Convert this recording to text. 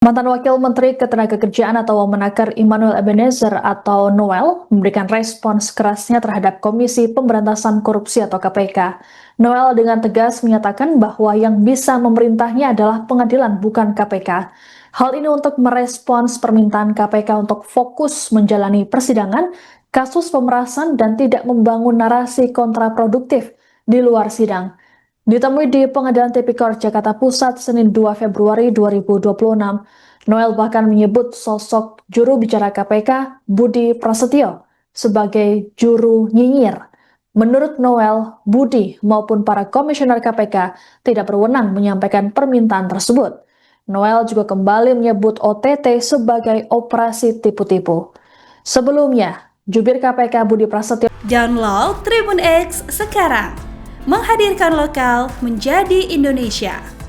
Mantan Wakil Menteri Ketenagakerjaan atau Wamenakar Immanuel Ebenezer atau Noel memberikan respons kerasnya terhadap Komisi Pemberantasan Korupsi atau KPK. Noel dengan tegas menyatakan bahwa yang bisa memerintahnya adalah pengadilan bukan KPK. Hal ini untuk merespons permintaan KPK untuk fokus menjalani persidangan, kasus pemerasan dan tidak membangun narasi kontraproduktif di luar sidang. Ditemui di Pengadilan Tipikor Jakarta Pusat Senin 2 Februari 2026, Noel bahkan menyebut sosok juru bicara KPK Budi Prasetyo sebagai juru nyinyir. Menurut Noel, Budi maupun para komisioner KPK tidak berwenang menyampaikan permintaan tersebut. Noel juga kembali menyebut OTT sebagai operasi tipu-tipu. Sebelumnya, jubir KPK Budi Prasetyo Download Tribun X sekarang, menghadirkan lokal menjadi Indonesia.